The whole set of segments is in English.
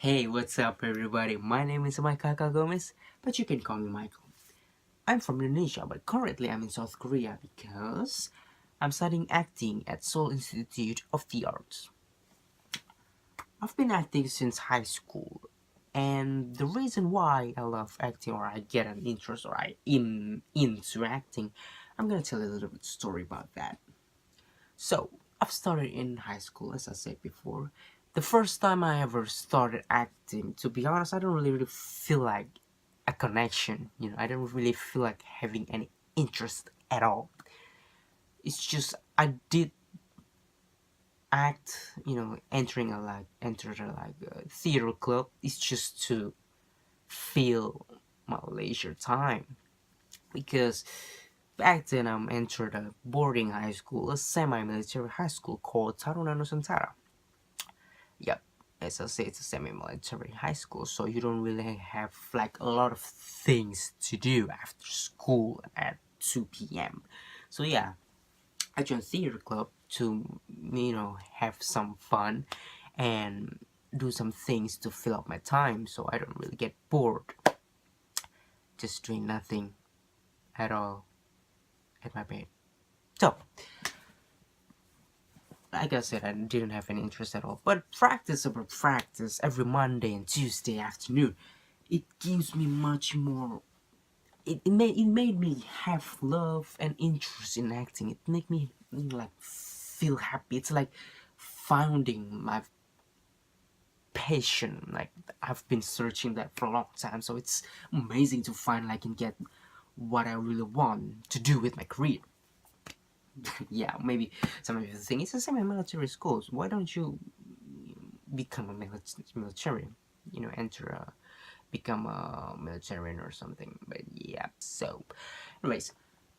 Hey, what's up, everybody? My name is Michael Gomez, but you can call me Michael. I'm from Indonesia, but currently I'm in South Korea because I'm studying acting at Seoul Institute of the Arts. I've been acting since high school, and the reason why I love acting or I get an interest or into acting, I'm gonna tell you a little bit story about that. So, I've started in high school, as I said before. The first time I ever started acting, to be honest, I don't really feel like a connection. I don't really feel like having any interest at all. It's just I did act, entered a theater club. It's just to fill my leisure time because back then I entered a boarding high school, a semi-military high school called Taruna Nusantara. Yep, as I say, it's a semi-military high school, so you don't really have like a lot of things to do after school at 2 p.m. So yeah, I joined theater club to have some fun and do some things to fill up my time, so I don't really get bored just doing nothing at all at my bed. So like I said, I didn't have any interest at all. But practice over practice every Monday and Tuesday afternoon, it gives me much more. It made me have love and interest in acting. It made me like feel happy. It's like finding my passion. Like I've been searching that for a long time. So it's amazing to find I can get what I really want to do with my career. Yeah, maybe some of you think it's a semi-military schools. Why don't you become a military? Enter a become a militarian or something. But yeah, anyways,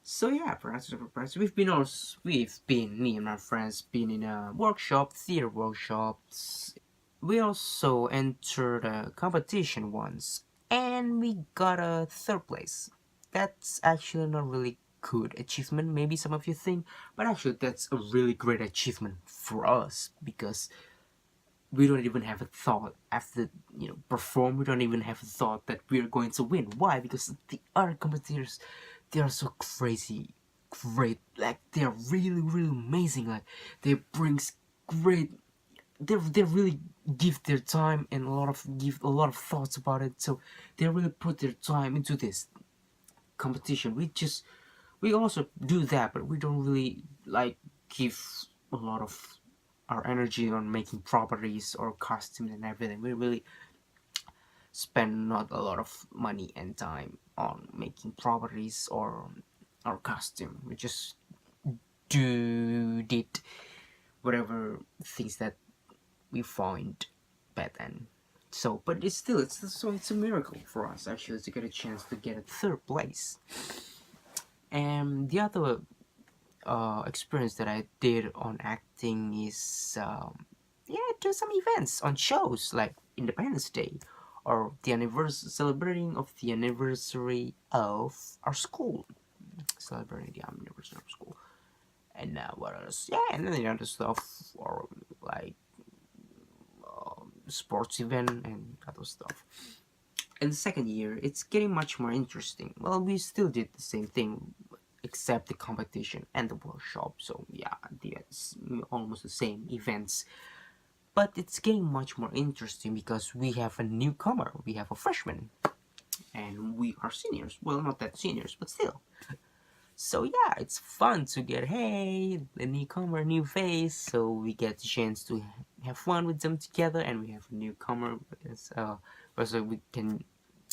so yeah, perhaps we've been me and my friends been in a workshop, theater workshops. We also entered a competition once, and we got a third place. That's actually not really good achievement. Maybe some of you think, but actually that's a really great achievement for us because we don't even have a thought after perform. We don't even have a thought that we're going to win. Why? Because the other competitors, they are so crazy great. Like they're really amazing. Like they brings great. They really give their time and give a lot of thoughts about it. So they really put their time into this competition. We also do that, but we don't really like give a lot of our energy on making properties or costumes and everything. We really spend not a lot of money and time on making properties or our costume. We just did whatever things that we find back then. So, but it's a miracle for us actually to get a chance to get a third place. And the other experience that I did on acting is yeah, do some events on shows like Independence Day or the anniversary celebrating of the anniversary of our school, celebrating the anniversary of school, and what else? Yeah, and then the other stuff or like sports event and other stuff. In the second year, it's getting much more interesting. Well, we still did the same thing except the competition and the workshop. So yeah, it's almost the same events. But it's getting much more interesting because we have a newcomer, we have a freshman, and we are seniors. Well, not that seniors, but still. So yeah, it's fun to get hey, a newcomer, new face. So we get the chance to have fun with them together, and we have a newcomer, so we can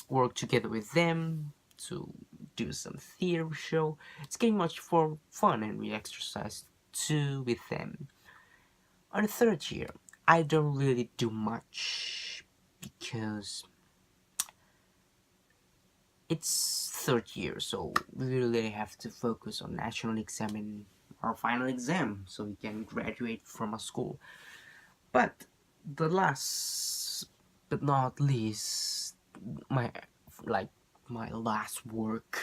work together with them to do some theater show. It's getting much for fun, and we exercise too with them. On the third year, I don't really do much because it's third year, so we really have to focus on national exam and our final exam so we can graduate from a school. But the last but not least, my like my last work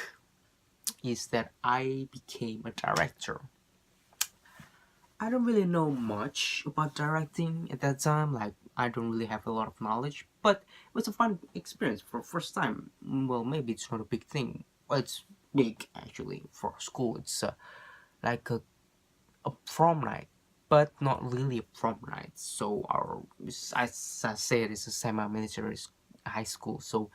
is that I became a director. I don't really know much about directing at that time. Like I don't really have a lot of knowledge, but it was a fun experience for first time. Well, maybe it's not a big thing. Well, it's big actually for school. It's like a prom night, but not really a prom night. So as I said, it's a semi-military high school. So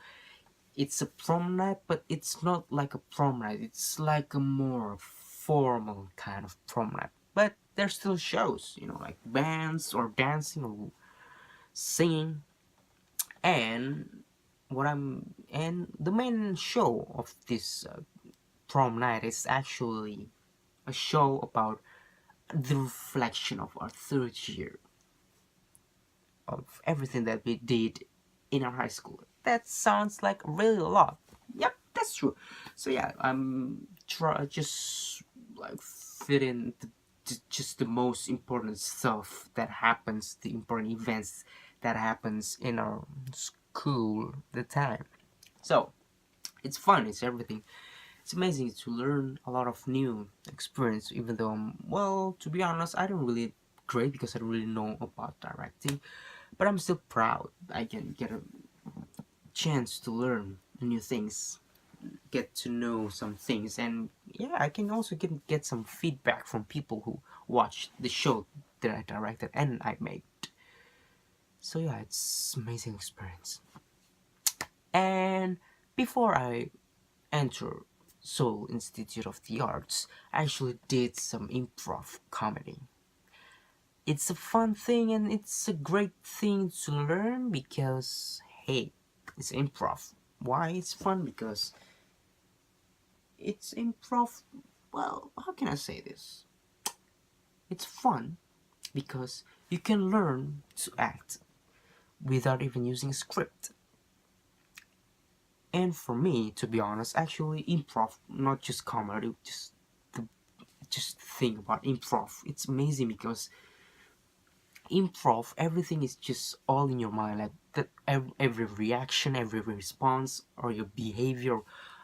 it's a prom night, but it's not like a prom night. It's like a more formal kind of prom night. But there's still shows, like bands or dancing or singing. And the main show of this prom night is actually a show about the reflection of our third year of everything that we did in our high school. That sounds like really a lot. Yep, that's true. So yeah, I'm try just like fit in just the most important stuff that happens, the important events that happens in our school the time. So it's fun. It's everything. It's amazing to learn a lot of new experience. Even though to be honest, I don't really great because I don't really know about directing, but I'm still proud I can get a chance to learn new things, get to know some things, and yeah, I can also get some feedback from people who watched the show that I directed and I made. So yeah, it's amazing experience. And before I enter Seoul Institute of the Arts, I actually did some improv comedy. It's a fun thing and it's a great thing to learn because, hey, it's improv. Why it's fun? Because it's improv. Well, how can I say this? It's fun because you can learn to act without even using a script. And for me, to be honest, actually improv, not just comedy, just think about improv. It's amazing because improv, everything is just all in your mind, like that every reaction, every response, or your behavior,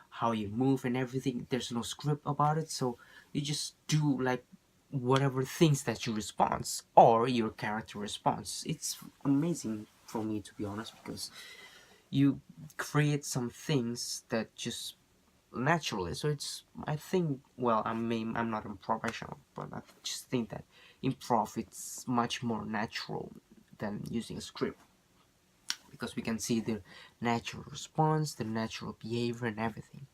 how you move and everything, there's no script about it, so you just do like whatever things that you response or your character response. It's amazing for me, to be honest, because you create some things that just naturally. So it's, I think, well, I'm not a professional, but I just think that improv it's much more natural than using a script because we can see the natural response, the natural behavior, and everything.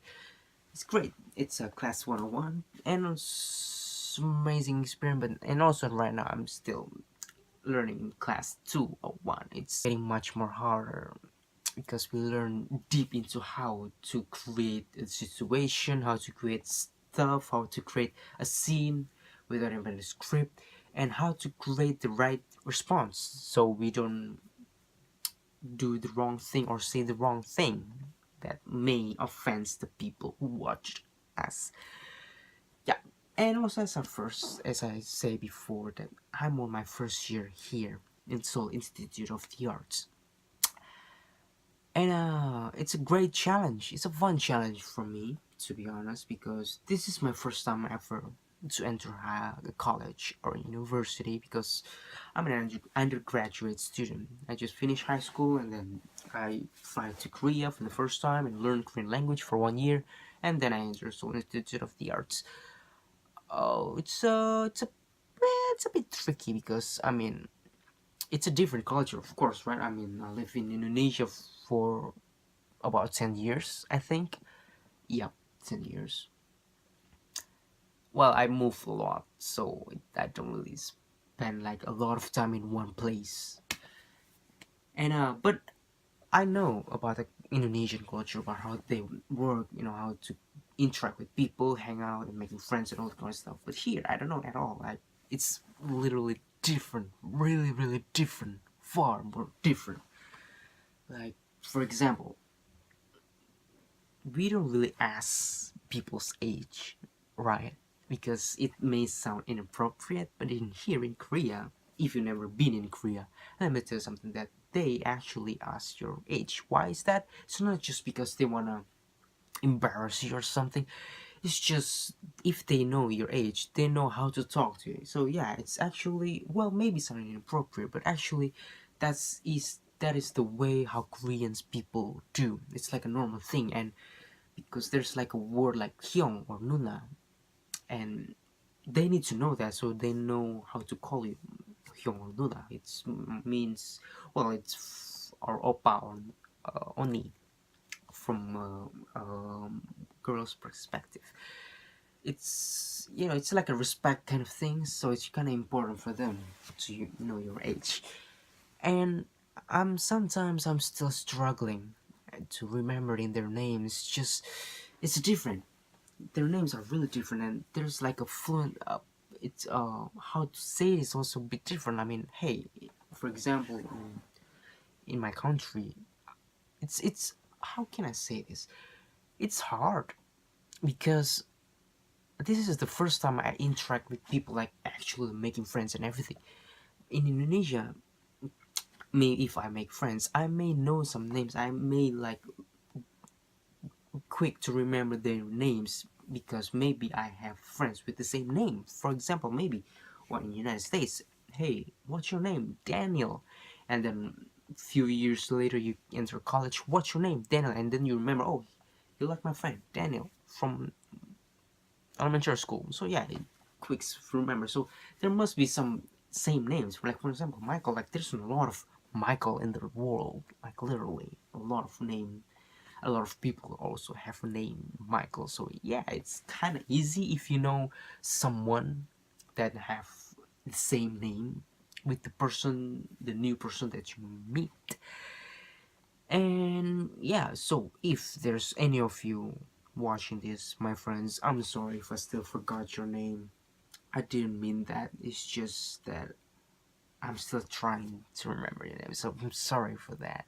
It's great. It's a class 101 and it's amazing experience. But and also right now I'm still learning in class 201. It's getting much more harder because we learn deep into how to create a situation, how to create stuff, how to create a scene without even a script, and how to create the right response so we don't do the wrong thing or say the wrong thing that may offend the people who watched us. Yeah, and also as I say before, that I'm on my first year here in Seoul Institute of the Arts. And it's a great challenge. It's a fun challenge for me, to be honest, because this is my first time ever to enter a college or university because I'm an undergraduate student. I just finished high school and then I fly to Korea for the first time and learn Korean language for 1 year, and then I enter Seoul Institute of the Arts. Oh, it's a bit tricky because it's a different culture, of course, right? I live in Indonesia for about 10 years, I think. Yep, 10 years. Well, I move a lot, so I don't really spend like a lot of time in one place. And but I know about the Indonesian culture, about how they work, how to interact with people, hang out, and making friends and all that kind of stuff. But here, I don't know at all. Like, it's literally different, really, really different, far more different. Like, for example, we don't really ask people's age, right? Because it may sound inappropriate, but in here in Korea, if you've never been in Korea, let me tell you something that they actually ask your age. Why is that? It's not just because they wanna embarrass you or something. It's just if they know your age, they know how to talk to you. So yeah, it's actually, well, maybe something inappropriate, but actually that is the way how Koreans people do. It's like a normal thing, and because there's like a word like hyung or nuna, and they need to know that, so they know how to call you hyung or nuna. It means, well, it's or oppa or oni from girl's perspective. It's, you know, it's like a respect kind of thing, so it's kind of important for them to know your age. And I'm still struggling to remembering their names. Just, it's different. Their names are really different, and there's like a fluent it's how to say it is also a bit different. I mean, hey, for example, in my country, it's how can I say this, it's hard because this is the first time I interact with people, like actually making friends and everything. In Indonesia, may if I make friends, I may know some names, I may like quick to remember their names because maybe I have friends with the same name. For example, maybe well, in the United States, hey, what's your name? Daniel. And then a few years later you enter college, what's your name? Daniel. And then you remember, oh, you like my friend Daniel from elementary school. So yeah, it quick remember. So there must be some same names. Like for example, Michael. Like there's a lot of Michael in the world. Like literally a lot of name. A lot of people also have a name Michael. So yeah, it's kind of easy if you know someone that have the same name with the person, the new person that you meet. And yeah, so if there's any of you watching this, my friends, I'm sorry if I still forgot your name. I didn't mean that. It's just that I'm still trying to remember your name, so I'm sorry for that.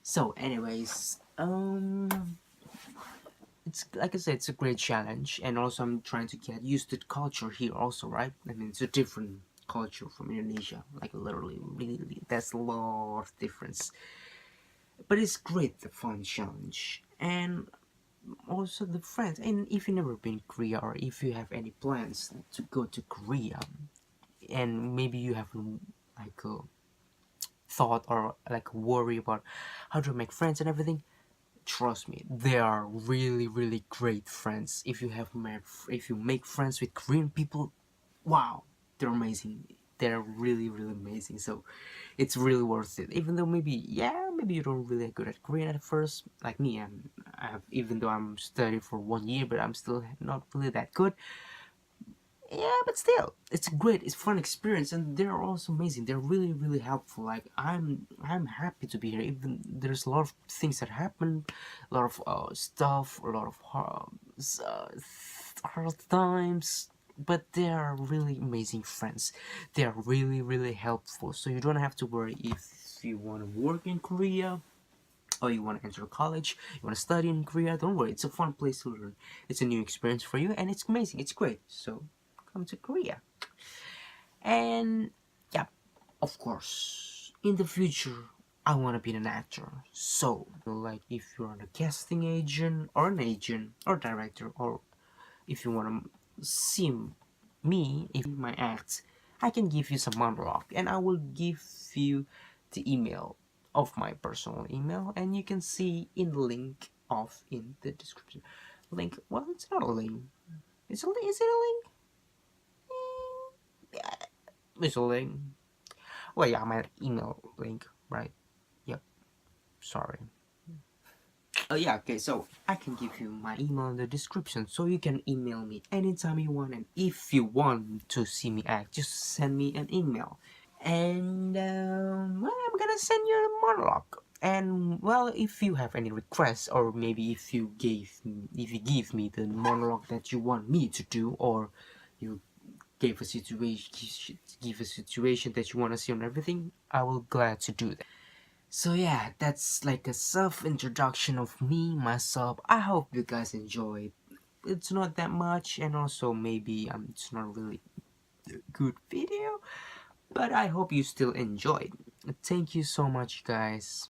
So anyways, it's like I said, it's a great challenge, and also I'm trying to get used to the culture here also, right? I mean, it's a different culture from Indonesia, like literally really there's a lot of difference, but it's great, the fun challenge. And also the friends, and if you've never been to Korea, or if you have any plans to go to Korea, and maybe you have like a thought or like a worry about how to make friends and everything, trust me, they are really great friends. If you have if you make friends with Korean people, wow, they're amazing. They're really amazing. So it's really worth it. Even though maybe, yeah, maybe you don't really good at Korean at first, like me. I have, even though I'm studying for 1 year, but I'm still not really that good. Yeah, but still, it's great. It's fun experience, and they're also amazing. They're really helpful. Like I'm happy to be here. Even there's a lot of things that happen, a lot of stuff, a lot of hard times. But they are really amazing friends. They are really helpful. So you don't have to worry if you want to work in Korea, or you want to enter college, you want to study in Korea. Don't worry, it's a fun place to learn. It's a new experience for you, and it's amazing. It's great. So come to Korea. And yeah, of course, in the future, I want to be an actor. So, like, if you're a casting agent, or an agent, or director, or if you want to see me, if my acts, I can give you some monologue, and I will give you the email of my personal email, and you can see in the link of in the description. Link? Well, it's not a link. It's a link. Is it a link? It's a link. Well, yeah, my email link, right? Yep. Sorry. Oh yeah, okay, so I can give you my email in the description, so you can email me anytime you want, and if you want to see me act, just send me an email. And well, I'm gonna send you a monologue. And well, if you have any requests, or maybe if you give me the monologue that you want me to do, or you give a situation that you want to see on everything, I will glad to do that. So yeah, that's like a self-introduction of me, myself. I hope you guys enjoyed. It's not that much, and also maybe it's not really a good video, but I hope you still enjoyed. Thank you so much, guys.